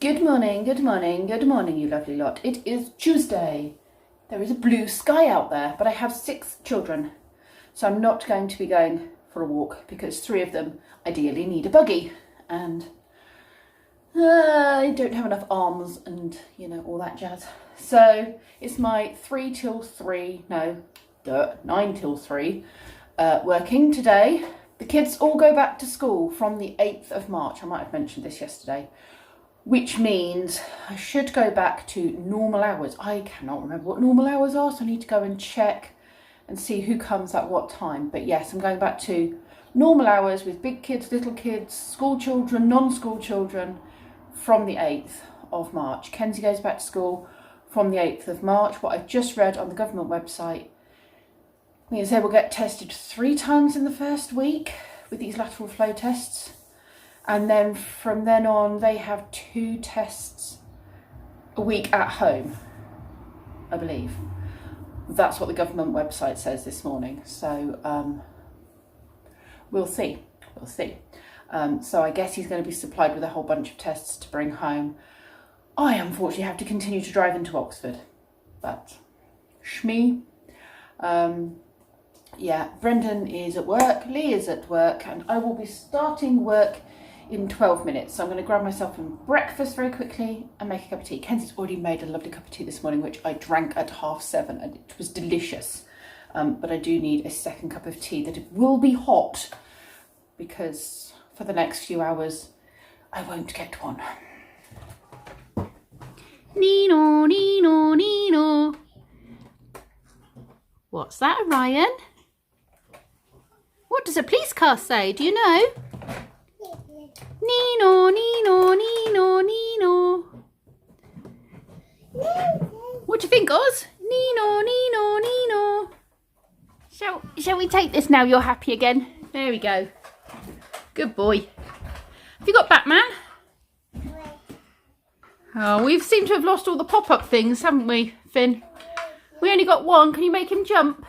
Good morning, good morning, good morning, you lovely lot. It is Tuesday. There is a blue sky out there, but I have 6 children. So I'm not going to be going for a walk because 3 of them ideally need a buggy. And I don't have enough arms and, all that jazz. So it's my 9 till 3 working today. The kids all go back to school from the 8th of March. I might have mentioned this yesterday. Which means I should go back to normal hours. I cannot remember what normal hours are, so I need to go and check and see who comes at what time. But yes, I'm going back to normal hours with big kids, little kids, school children, non-school children from the 8th of March. Kenzie goes back to school from the 8th of March. What I've just read on the government website means they will get tested 3 times in the first week with these lateral flow tests. And then from then on, they have 2 tests a week at home, I believe. That's what the government website says this morning. So we'll see. So I guess he's going to be supplied with a whole bunch of tests to bring home. I unfortunately have to continue to drive into Oxford. But shmee. Brendan is at work, Lee is at work, and I will be starting work in 12 minutes. So I'm going to grab myself some breakfast very quickly and make a cup of tea. Kenzie's already made a lovely cup of tea this morning, which I drank at 7:30 and it was delicious. But I do need a second cup of tea that it will be hot because for the next few hours I won't get one. Nino, Nino, Nino. What's that, Ryan? What does a police car say? Do you know? Nino, Nino, Nino, Nino. What do you think, Oz? Nino, Nino, Nino. Shall we take this now? You're happy again. There we go. Good boy. Have you got Batman? Oh, we seem to have lost all the pop-up things, haven't we, Finn? We only got one. Can you make him jump?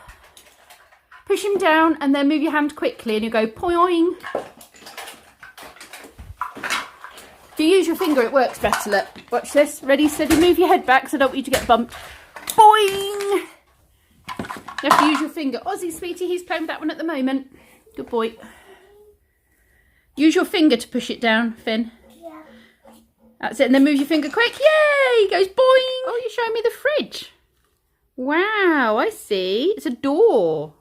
Push him down and then move your hand quickly and you go poing. If you use your finger, it works better. Look, watch this. Ready, steady, move your head back so I don't want you to get bumped. Boing! You have to use your finger. Ozzy, sweetie, he's playing with that one at the moment. Good boy. Use your finger to push it down, Finn. Yeah. That's it, and then move your finger quick. Yay! It goes boing! Oh, you're showing me the fridge. Wow, I see. It's a door.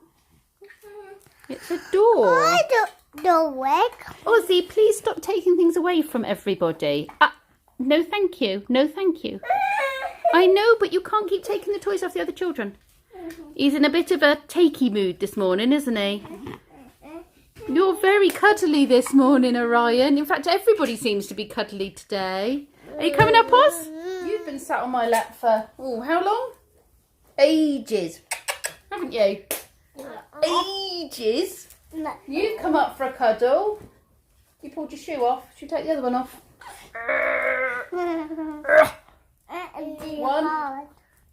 It's a door. I don't know it. Ozzy, please stop taking things away from everybody. No, thank you. No, thank you. I know, but you can't keep taking the toys off the other children. He's in a bit of a takey mood this morning, isn't he? You're very cuddly this morning, Orion. In fact, everybody seems to be cuddly today. Are you coming up, Oz? You've been sat on my lap for, how long? Ages. Haven't you? Ages. No. You've come up for a cuddle. You pulled your shoe off. Should we take the other one off? 1,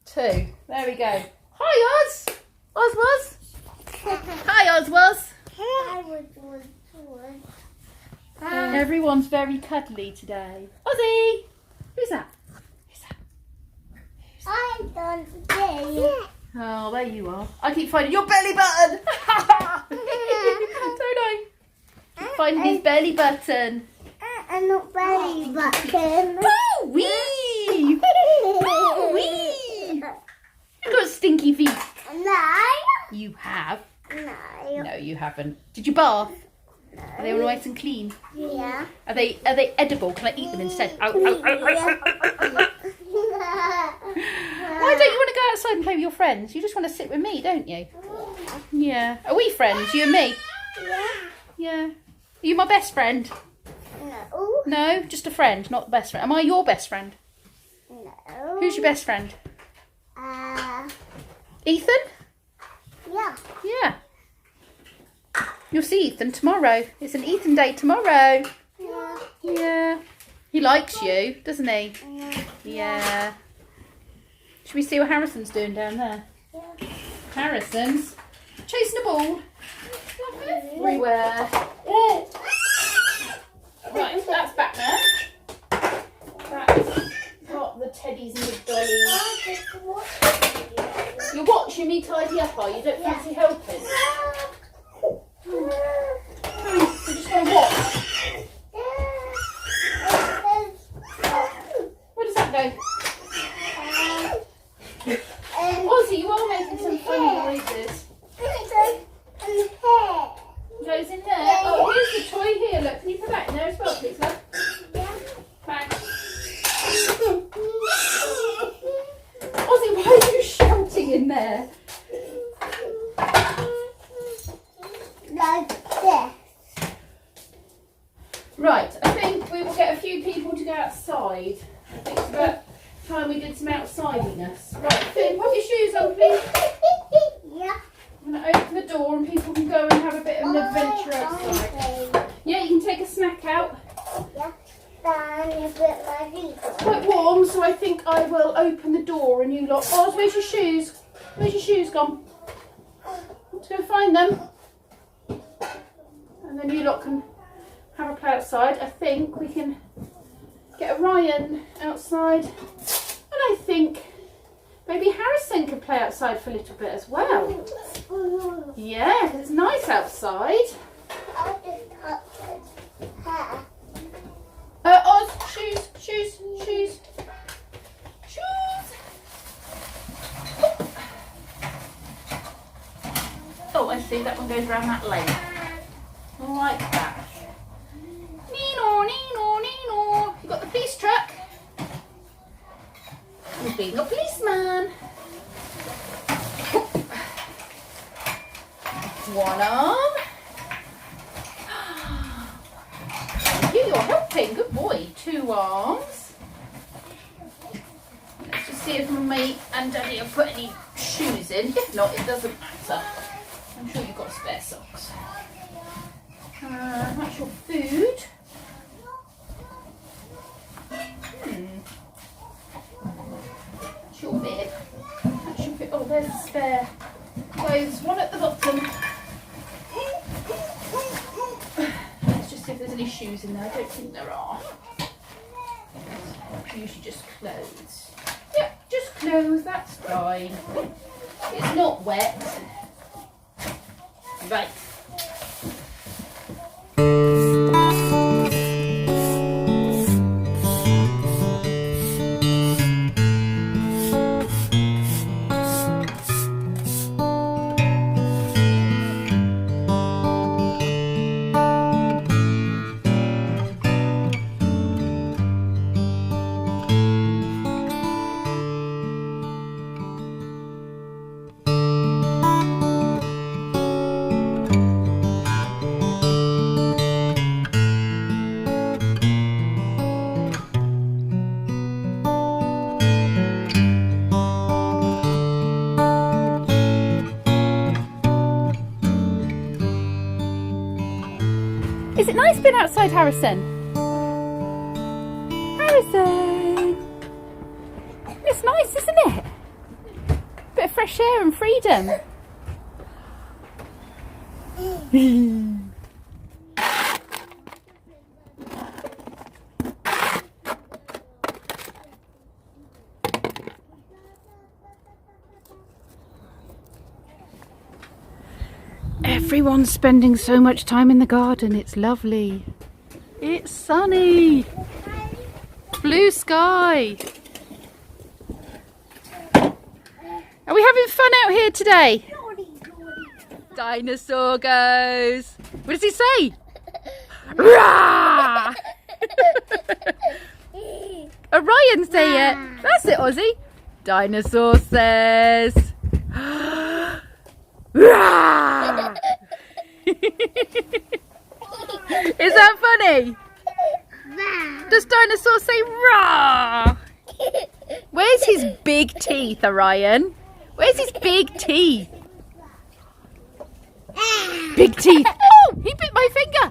2. There we go. Hi, Oz. Oz. Hi, Oz. Everyone's very cuddly today. Ozzy. Who's that? I'm done today. Oh, there you are. I keep finding your belly button. Don't I? Keep finding his belly button. I'm not belly button. Wee! Wee! You've got stinky feet. No. You have? No. No, you haven't. Did you bath? No. Are they all nice and clean? Yeah. Are they edible? Can I eat them instead? Ow, ow, ow, ow, ow, ow. Why don't you want to go outside and play with your friends? You just want to sit with me, don't you? Yeah. Are we friends, you and me? Yeah. Yeah. Are you my best friend? No. No, just a friend, not the best friend. Am I your best friend? No. Who's your best friend? Ethan? Yeah. Yeah. You'll see Ethan tomorrow. It's an Ethan day tomorrow. Yeah. Yeah. He likes you, doesn't he? Yeah. Should we see what Harrison's doing down there? Yeah. Harrison's chasing a ball. Everywhere. Right, that's Batman. That tidy up, are you? Don't fancy helping? You just want to watch? Where does that go? Ozzy, you are making some funny noises. Goes in there. Oh, here's the toy here. Look, can you put that in there as well, please, love? Back. Ozzy, why are you shouting in there? Like this. Right, I think we will get a few people to go outside. I think it's about time we did some outsidiness. Right, Finn, put your shoes on, please. Yeah. I'm going to open the door and people can go and have a bit of an adventure outside. Yeah, you can take a snack out. Yeah. Then you put my feet It's on. quite warm, so I think I will open the door and you lot. Oz, where's your shoes? Where's your shoes gone? Let's go find them. And then you lot can have a play outside. I think we can get Ryan outside. And I think maybe Harrison could play outside for a little bit as well. Yeah, 'cause it's nice outside. I'll just touch his hair. Oz, shoes, shoes, shoes. Shoes. Oh, I see, that one goes around that lane. Like that. Nino, Nino, Nino. You got the police truck? He's being a policeman. One arm. You're helping. Good boy. Two arms. Let's just see if Mummy and Daddy have put any shoes in. If not, it doesn't matter. I'm sure you've got spare socks. That's your food. That's your bib. That's your bib. Oh, there's a spare clothes. One at the bottom. Let's just see if there's any shoes in there. I don't think there are. It's usually just clothes. Yep, just clothes. That's fine. It's not wet. Right. Is it nice being outside, Harrison? Harrison! It's nice, isn't it? Bit of fresh air and freedom. Everyone's spending so much time in the garden. It's lovely. It's sunny. Blue sky. Are we having fun out here today? Dinosaur goes. What does he say? Rah! Orion say it. That's it, Ozzy. Dinosaur says. Rah! Is that funny? Does Dinosaur say rah? Where's his big teeth, Orion? Where's his big teeth? Big teeth. Oh, he bit my finger.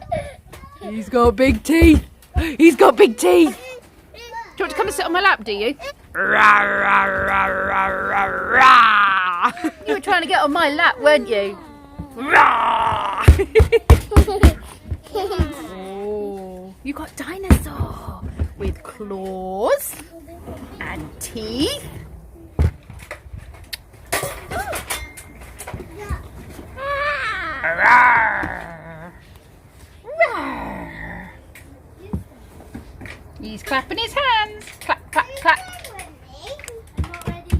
He's got big teeth. He's got big teeth. Do you want to come and sit on my lap, do you? Rah, rah, rah, rah, rah, rah. You were trying to get on my lap, weren't you? Rah! Oh, you got Dinosaur with claws and teeth. Rawr. Rawr. He's clapping his hands. Clap, clap, clap.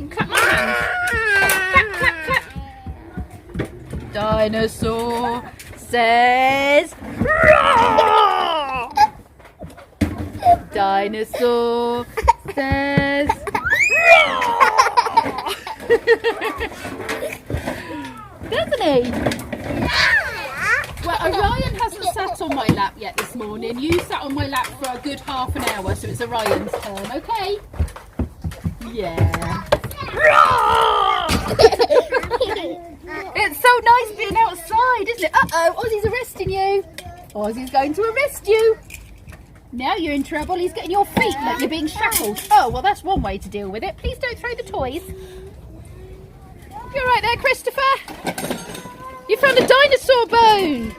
Clap my hands. Clap, clap, clap. Dinosaur says roar. Dinosaur says roar. Doesn't he? Well, Orion hasn't sat on my lap yet this morning. You sat on my lap for a good half an hour, so it's Orion's turn, okay? Yeah. It's so nice being outside, isn't it? Uh-oh, Ozzy's arresting you. Ozzy's going to arrest you. Now you're in trouble. He's getting your feet like you're being shackled. Oh, well, that's one way to deal with it. Please don't throw the toys. You're right there, Christopher. You found a dinosaur bone.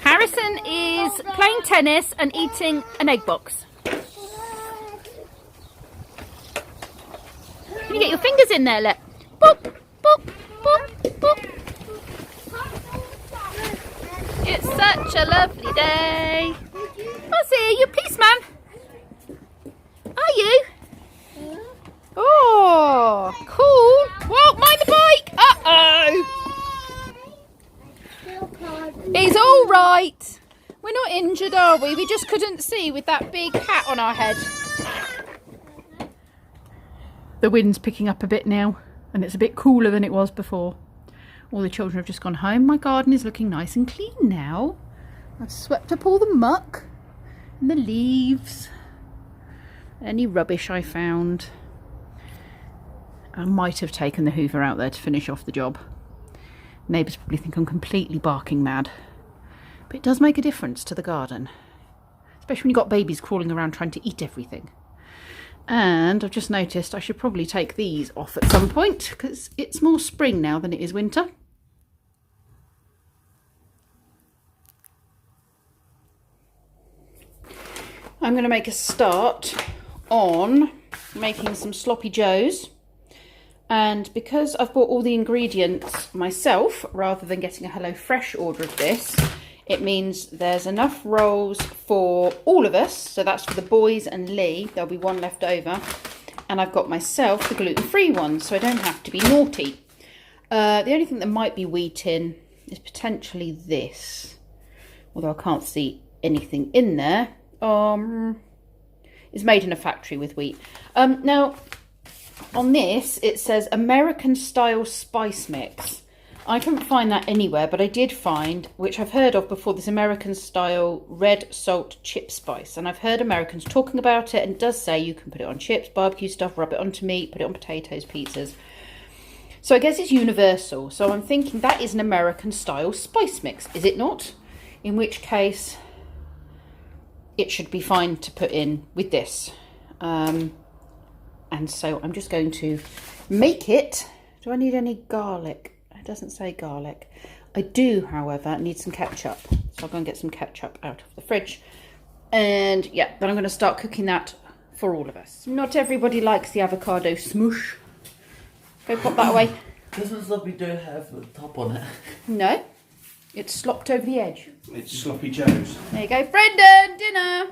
Harrison is playing tennis and eating an egg box. Can you get your fingers in there, Let? Boop, boop, boop, boop. It's such a lovely day. Ozzy, are you a policeman? Are you? Oh, cool. Whoa, mind the bike. Uh-oh. He's all right. We're not injured, are we? We just couldn't see with that big hat on our head. The wind's picking up a bit now, and it's a bit cooler than it was before. All the children have just gone home. My garden is looking nice and clean now. I've swept up all the muck and the leaves. Any rubbish I found. I might have taken the hoover out there to finish off the job. Neighbours probably think I'm completely barking mad. But it does make a difference to the garden. Especially when you've got babies crawling around trying to eat everything. And I've just noticed I should probably take these off at some point because it's more spring now than it is winter. I'm going to make a start on making some sloppy joes. And because I've bought all the ingredients myself, rather than getting a HelloFresh order of this, it means there's enough rolls for all of us. So that's for the boys and Lee. There'll be one left over. And I've got myself the gluten-free one, so I don't have to be naughty. The only thing that might be wheat in is potentially this. Although I can't see anything in there. It's made in a factory with wheat. Now, on this, it says American style spice mix. I couldn't find that anywhere, but I did find, which I've heard of before, this American style red salt chip spice. And I've heard Americans talking about it, and it does say you can put it on chips, barbecue stuff, rub it onto meat, put it on potatoes, pizzas. So I guess it's universal. So I'm thinking that is an American style spice mix, is it not? In which case, it should be fine to put in with this. And so I'm just going to make it. Do I need any garlic? It doesn't say garlic. I do, however, need some ketchup. So I'll go and get some ketchup out of the fridge. And yeah, then I'm going to start cooking that for all of us. Not everybody likes the avocado smoosh. Go pop that away. Doesn't sloppy dough have the top on it? No, it's slopped over the edge. It's sloppy joes. There you go, Brendan, dinner.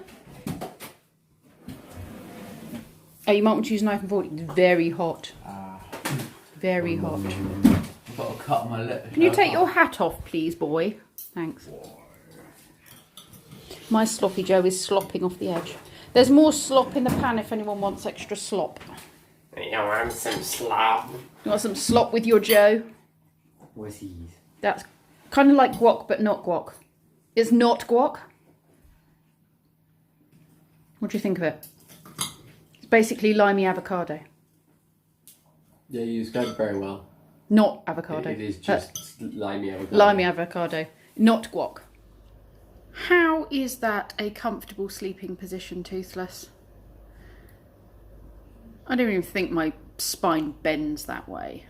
Oh, you might want to use a knife and fork. It's very hot. Very hot. I've got a cut on my lip. Can you take your hat off, please, boy? Thanks. My sloppy joe is slopping off the edge. There's more slop in the pan if anyone wants extra slop. You want some slop? You want some slop with your joe? What's these? That's kind of like guac, but not guac. It's not guac. What do you think of it? It's basically limey avocado. Yeah, you described very well. Not avocado. It is just limey avocado. Limey avocado, not guac. How is that a comfortable sleeping position, Toothless? I don't even think my spine bends that way.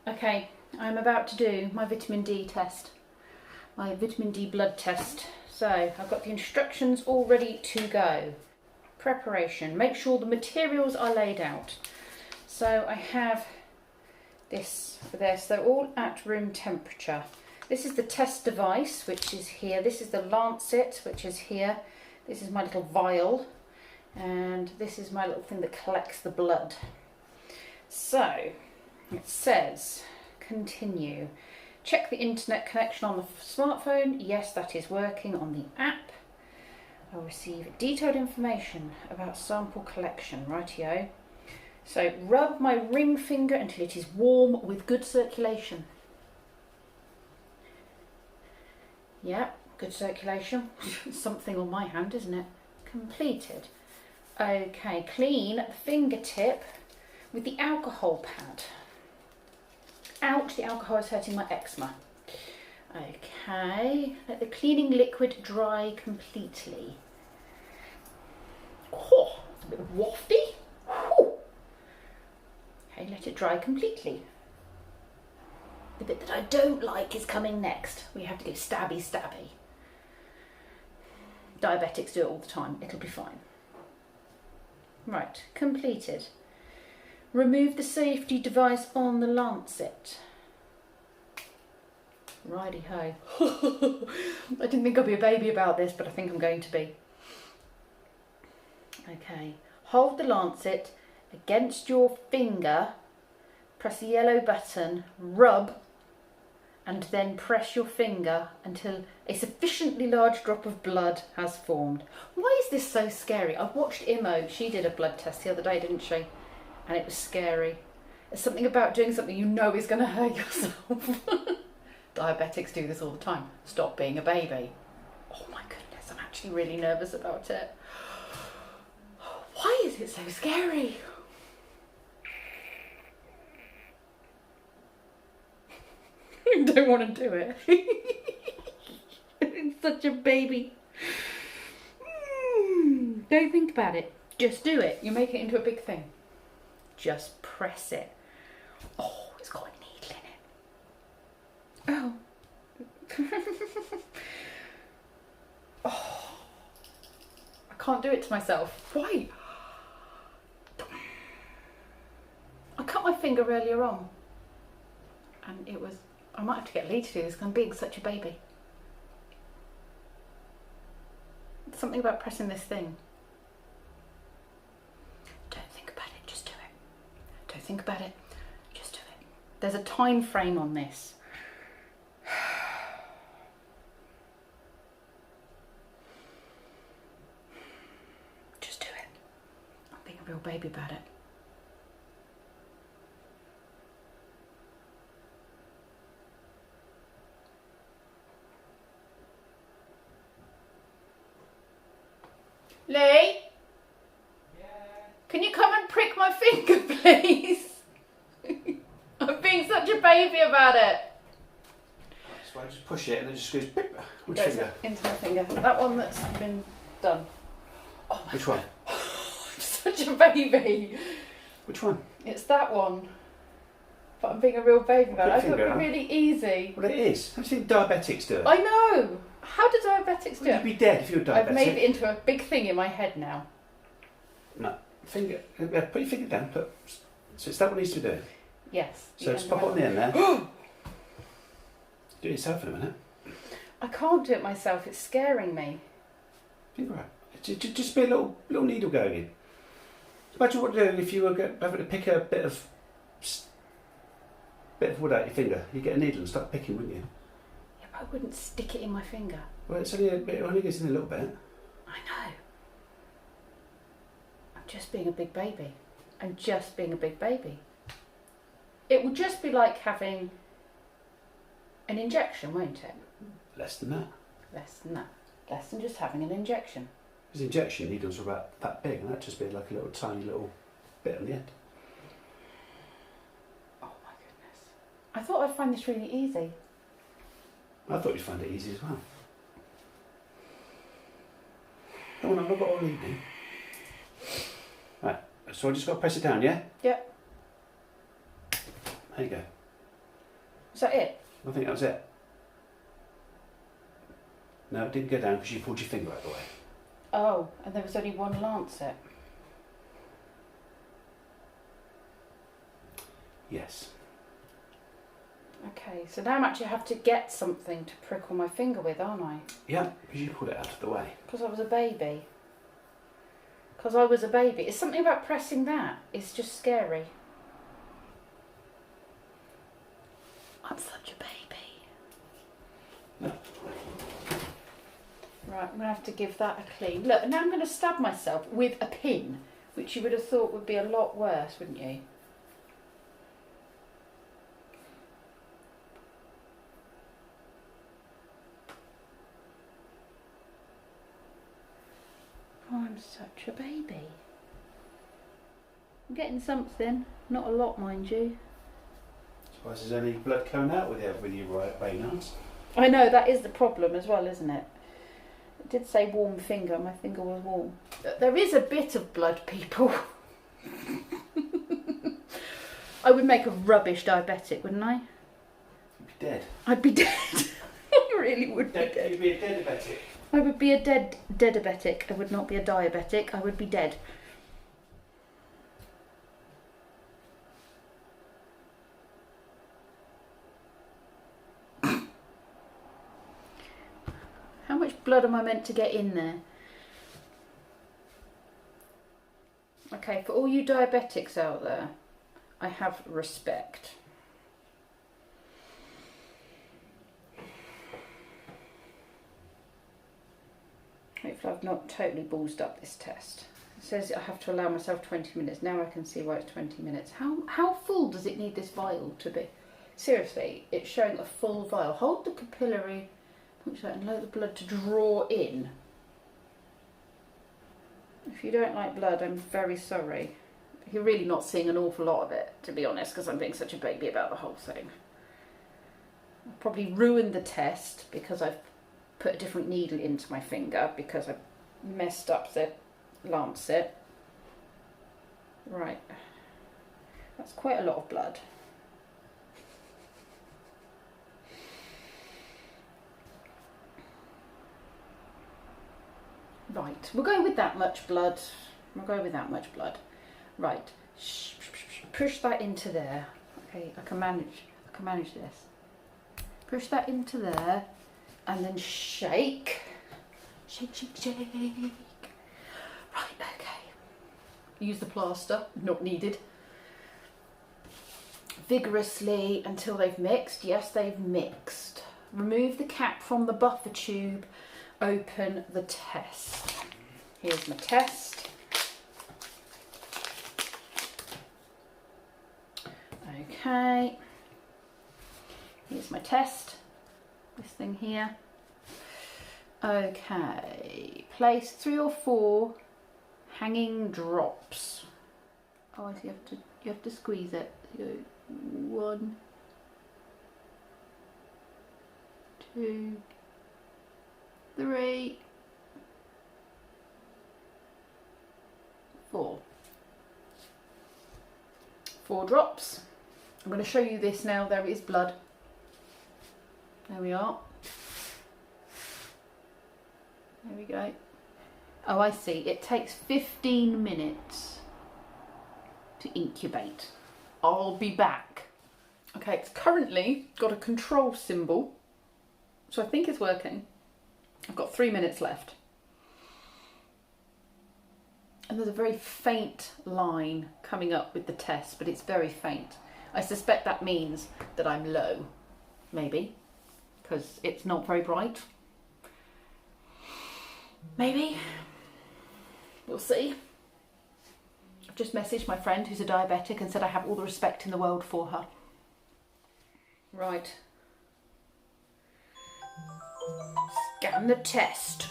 Okay, I'm about to do my vitamin D test. My vitamin D blood test. So, I've got the instructions all ready to go. preparation. Make sure the materials are laid out. So I have this for this. They're all at room temperature. This is the test device, which is here. This is the lancet, which is here. This is my little vial. And this is my little thing that collects the blood. So it says, continue. Check the internet connection on the smartphone. Yes, that is working on the app. I'll receive detailed information about sample collection. Rightio. So rub my ring finger until it is warm with good circulation. Yeah, good circulation. Something on my hand, isn't it? Completed. Okay, clean the fingertip with the alcohol pad. Ouch, the alcohol is hurting my eczema. Okay, let the cleaning liquid dry completely. Oh, it's a bit wafty. Oh. Okay, let it dry completely. The bit that I don't like is coming next. We have to go stabby stabby. Diabetics do it all the time. It'll be fine. Right, completed. Remove the safety device on the lancet. Righty ho. I didn't think I'd be a baby about this, but I think I'm going to be. Okay, hold the lancet against your finger, press the yellow button, rub, and then press your finger until a sufficiently large drop of blood has formed. Why is this so scary? I've watched Imo, she did a blood test the other day, didn't she? And it was scary. There's something about doing something you know is going to hurt yourself. Diabetics do this all the time. Stop being a baby. Oh my goodness, I'm actually really nervous about it. Why is it so scary? I don't want to do it. It's such a baby. Don't think about it. Just do it. You make it into a big thing. Just press it. Oh, it's got a needle in it. Oh. Oh. I can't do it to myself. Why? I cut my finger earlier on. And it was... I might have to get Lee to do this because I'm being such a baby. Something about pressing this thing. Don't think about it, just do it. Don't think about it, just do it. There's a time frame on this. Just do it. I'm being a real baby about it. Lee? Yeah. Can you come and prick my finger, please? I'm being such a baby about it. So I just push it and it just goes beep. Which Goes finger? into my finger. That one that's been done. Oh my Which one? God. I'm such a baby. Which one? It's that one. But I'm being a real baby about it. I Put your thought it'd finger be really easy. Well, it is. How do you think diabetics do it? I know. How do diabetics do You'd it? be dead if you were diabetic. I've made it into a big thing in my head now. No. Finger. Put your finger down. So it's that what needs to be doing. Yes. So just pop it on the end there. Do it yourself in a minute. I can't do it myself. It's scaring me. Finger out. Just be a little needle going in. Imagine what you'd do if you were having to pick a bit of wood out your finger. You get a needle and start picking, wouldn't you? Yeah, but I wouldn't stick it in my finger. Well, it's only it only goes in a little bit. I know. I'm just being a big baby. I'm just being a big baby. It will just be like having an injection, won't it? Less than that. Less than that. Less than just having an injection. Because injection needles are about that big, and that'd just be like a little tiny little bit on the end. Oh my goodness. I thought I'd find this really easy. I thought you'd find it easy as well. Come on, I've not got all evening. Right, so I just got to press it down, yeah? Yep. There you go. Is that it? I think that was it. No, it didn't go down because you pulled your finger out of the way. Oh, and there was only one lancet. Yes. Okay, so now I'm actually have to get something to prickle my finger with, aren't I? Yeah, because you pulled it out of the way. Because I was a baby. Because I was a baby. It's something about pressing that. It's just scary. I'm such a baby. No. Right, I'm going to have to give that a clean. Look, now I'm going to stab myself with a pin, which you would have thought would be a lot worse, wouldn't you? Oh, I'm such a baby. I'm getting something. Not a lot, mind you. Suppose there's any blood coming out with your right arms. I know, that is the problem as well, isn't it? It did say warm finger. My finger was warm. There is a bit of blood, people. I would make a rubbish diabetic, wouldn't I? You'd be dead. I'd be dead. I really would be dead. You'd be a dead diabetic. I would be a dead diabetic. I would not be a diabetic. I would be dead. How much blood am I meant to get in there? Okay, for all you diabetics out there, I have respect. Hopefully I've not totally ballsed up this test. It says I have to allow myself 20 minutes. Now I can see why it's 20 minutes. How full does it need this vial to be? Seriously, it's showing a full vial. Hold the capillary puncture and allow the blood to draw in. If you don't like blood, I'm very sorry. You're really not seeing an awful lot of it, to be honest, because I'm being such a baby about the whole thing. I've probably ruined the test because I've put a different needle into my finger because I messed up the lancet. Right. That's quite a lot of blood. Right, we'll go with that much blood. We'll go with that much blood. Right, push that into there. Okay, I can manage this. Push that into there, and then shake. Shake, shake, shake. Right, okay. Use the plaster, not needed. Vigorously until they've mixed. Yes, they've mixed. Remove the cap from the buffer tube. Open the test. Here's my test. Okay. Here's my test. This thing here. Okay. Place 3 or 4 hanging drops. Oh, I see. You have to squeeze it. So 1, 2, 3, 4. 4 drops. I'm going to show you this now. There is blood. There we are. There we go. Oh, I see. It takes 15 minutes to incubate. I'll be back. Okay, it's currently got a control symbol, so I think it's working. I've got 3 minutes left. And there's a very faint line coming up with the test, but it's very faint. I suspect that means that I'm low, maybe, because it's not very bright. Maybe. We'll see. I've just messaged my friend who's a diabetic and said I have all the respect in the world for her. Right. Scan the test.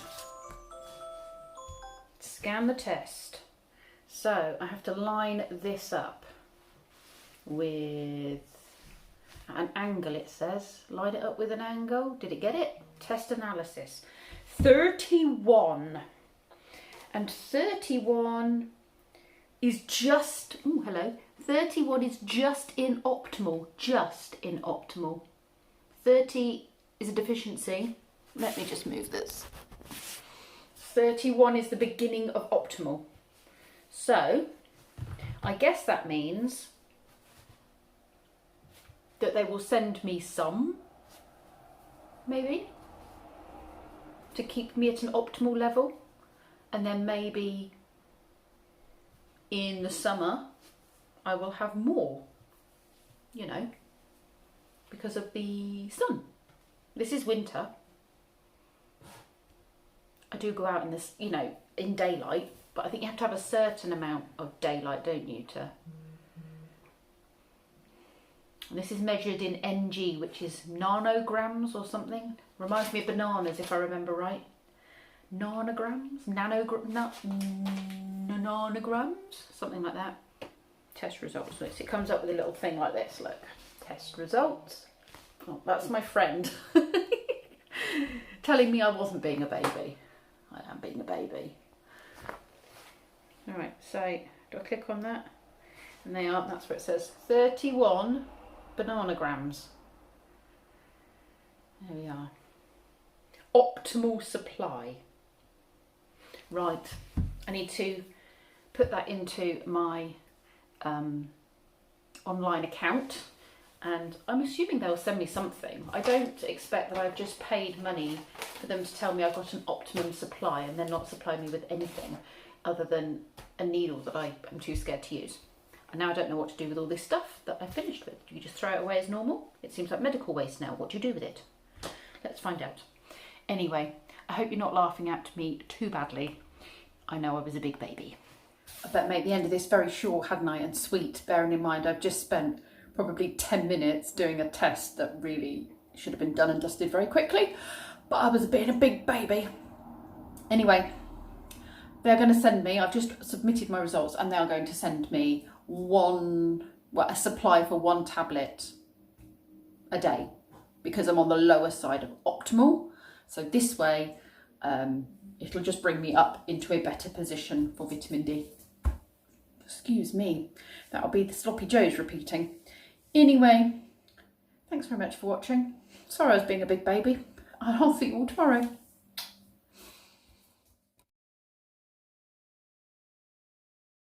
Scan the test. So I have to line this up with an angle, it says. Line it up with an angle. Did it get it? Test analysis. 31. And 31 is just, oh hello, 31 is just in optimal. Just in optimal. 30 is a deficiency. Let me just move this. 31 is the beginning of optimal. So I guess that means that they will send me some, maybe, to keep me at an optimal level. And then maybe in the summer I will have more, you know, because of the sun. This is winter. I do go out in this, you know, in daylight, but I think you have to have a certain amount of daylight, don't you, to... And this is measured in ng, which is nanograms or something. Reminds me of bananas, if I remember right. Nanograms? Nanograms? Something like that. Test results. It comes up with a little thing like this, look. Test results. Oh, that's my friend. Telling me I wasn't being a baby. I am being a baby. Alright, so do I click on that? And they are, that's where it says 31 bananagrams. There we are. Optimal supply. Right, I need to put that into my online account, and I'm assuming they'll send me something. I don't expect that I've just paid money for them to tell me I've got an optimum supply and then not supply me with anything other than a needle that I am too scared to use. And now I don't know what to do with all this stuff that I've finished with. Do you just throw it away as normal? It seems like medical waste now. What do you do with it? Let's find out. Anyway, I hope you're not laughing at me too badly. I know I was a big baby. I better make the end of this very short, hadn't I, and sweet, bearing in mind I've just spent probably 10 minutes doing a test that really should have been done and dusted very quickly, but I was being a big baby. Anyway, they're going to send me, I've just submitted my results, and they're going to send me a supply for 1 tablet a day, because I'm on the lower side of optimal. So this way, it'll just bring me up into a better position for vitamin D. Excuse me, that'll be the sloppy joes repeating. Anyway, thanks very much for watching. Sorry I was being a big baby. I'll see you all tomorrow.